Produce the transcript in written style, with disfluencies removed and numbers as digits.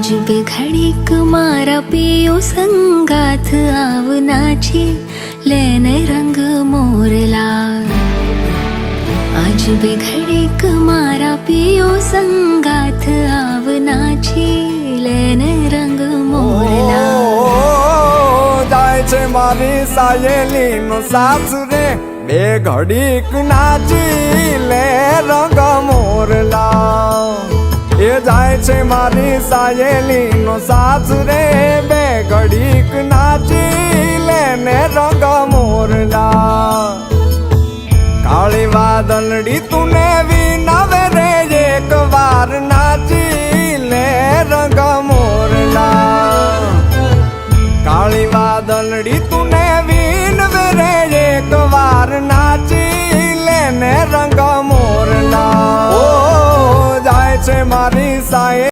आज बे घड़ीक मारा पियो संगाथ आवना छे लेने रंग मोरला। आज बे घड़ीक मारा पियो संगाथ आवना छे लेने रंग मोरला। जाय छे मारी सायली नो सासरे बे घड़ीक नाची ले रंग मोरला। ए जाय छे मारी सायली नो सासरे बे घड़ीक नाची लेने रंग मोरला। काली वादलड़ी तूने